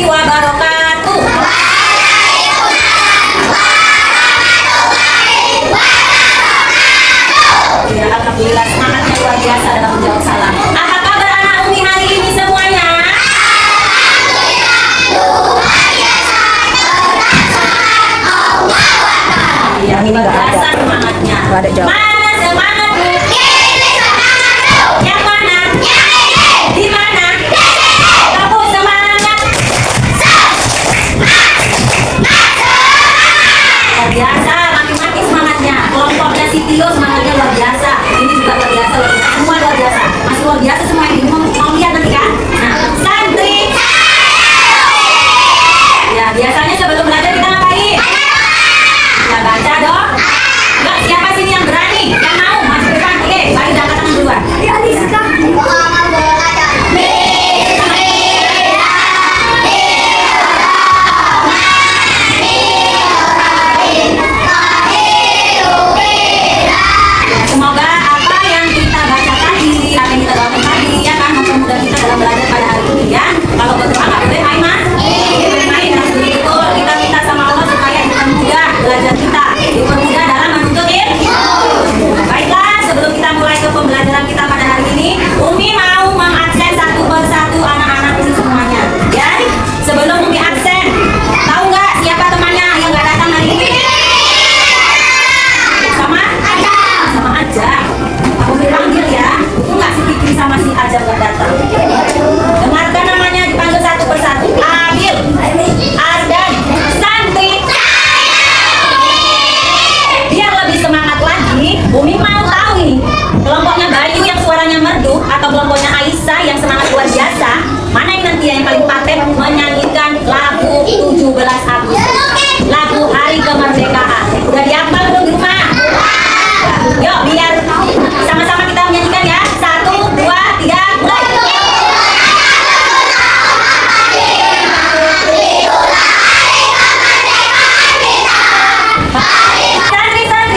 wabarakatuh. Ya, alhamdulillah semangatnya luar biasa dalam menjawab salam. Apa kabar anak Umi hari ini semuanya? Ya, luar biasa semangatnya. Mana semangat Bu? Yang mana? Di mana? Kamu semangat. Luar biasa, makin-makin semangatnya. Kelompoknya si Tio semangatnya luar biasa. Ini juga luar biasa, semua luar biasa. Masih luar biasa semua ini. Mau lihat nanti kan? Nah, santri. Ya, biasanya sebelum belajar kita ngapain? Ya, baca dong. Enggak, siapa sini yang berani? Yang mau maju depan? Oke, baru angkat tangan duluan. Ya, semoga apa yang kita baca tadi, apa yang kita baca tadi, ya kan, mempermudah kita dalam belajar pada hari ini ya. Kalau berdoa nggak boleh main, Mas. Main harus betul. Kita minta sama Allah supaya dipermudah belajar kita, dipermudah dalam menuntut ilmu. Baiklah, sebelum kita mulai ke pembelajaran kita pada hari ini, Umi mau mengabsen satu persatu anak-anak ini semuanya. Ya, sebelum Umi absen, tahu nggak siapa temannya yang nggak datang hari ini? Sama aja. Aku dipanggil ya. Itu nggak si Fikri sama si Aja nggak datang. Dengarkan namanya dipanggil satu persatu. Adil, Ardan, Santri. Biar lebih semangat lagi, Umi mau tahu nih kelompoknya Bayu yang suaranya merdu atau kelompoknya Aisyah yang semangat luar biasa. Mana yang nanti yang paling paten menyanyikan lagu 17 Agustus, lagu Hari Kemerdekaan. Udah dihafal belum di rumah? Yuk, biar sama-sama kita menyanyikan ya. 1, 2, 3, mulai.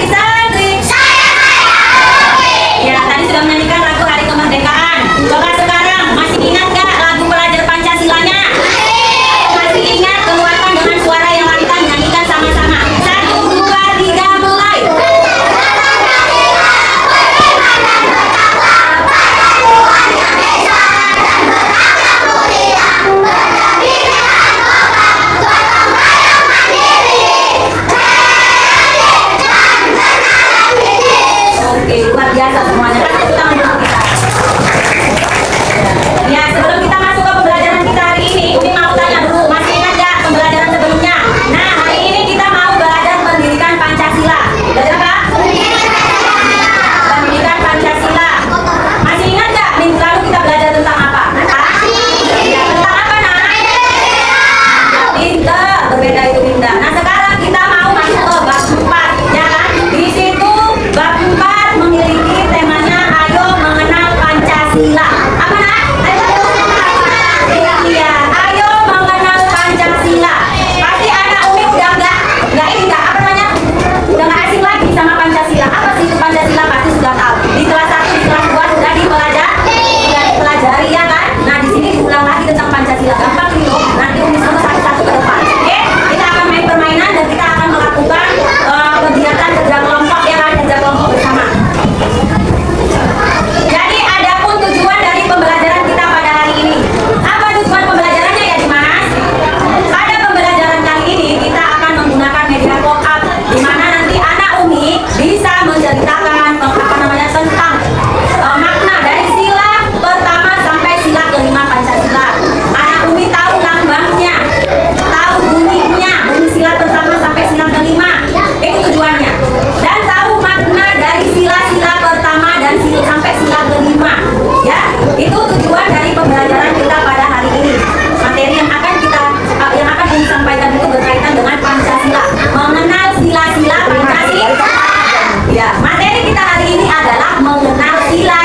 Santri. Ya, tadi sudah menyanyikan lagu Hari Kemerdekaan. Coba sekarang, masih ingat gak lagu pelajar Pancasilanya? Masih ingat? Keluarkan dengan suara yang lantang, nyanyikan sama-sama. 1, 2, 3, mulai. Oke, luar biasa semuanya. Tepuk tangan dulu kita. Ya, sebelum kita masuk ke pembelajaran kita hari ini, Umi mau tanya dulu, masih ingat gak pembelajaran sebelumnya? Nah, hari ini kita mau belajar pendidikan Pancasila. Belajar apa? Pendidikan Pancasila. Masih ingat gak minggu lalu kita belajar tentang apa? Ya, tentang apa, Nak? Pinter, berbeda itu pindah. Nah, sekarang kita mau masuk ke bab 4, ya kan? Di situ bab 4 memiliki temanya Ayo Mengenal Pancasila. Apa, Nak? Iya, ayo mengenal Pancasila. Pasti anak Umi udah nggak ini nggak apa namanya? Udah nggak asing lagi sama Pancasila. Apa sih itu Pancasila? Pasti sudah tahu. Di kelas 1, di kelas 2 sudah dipelajari ya kan? Nah, di sini diulang lagi tentang Pancasila. Gampang gitu. Nanti Umi sebut satu-satu ke depan. Oke? Kita akan main permainan dan kita akan melakukan kegiatan kerja kelompok ya kan? Kerja kelompok bersama. Jadi adapun tujuan dari pembelajaran kita pada hari ini. Apa tujuan pembelajarannya ya Dimas? Pada pembelajaran kali ini kita akan menggunakan media pop-up di mana nanti anak Umi bisa menceritakan apa namanya tentang makna dari sila pertama sampai sila kelima Pancasila. Anak Umi tahu lambangnya, tahu bunyinya, bunyi sila pertama sampai sila kelima. Itu tujuannya. Dan tahu makna dari sila-sila pertama dan sampai sila kelima. Ya, itu tujuan dari pembelajaran kita pada hari ini. Materi yang akan Umi sampaikan itu berkaitan dengan Pancasila. Mengenal sila-sila Pancasila. Ya, materi kita hari ini adalah mengenal sila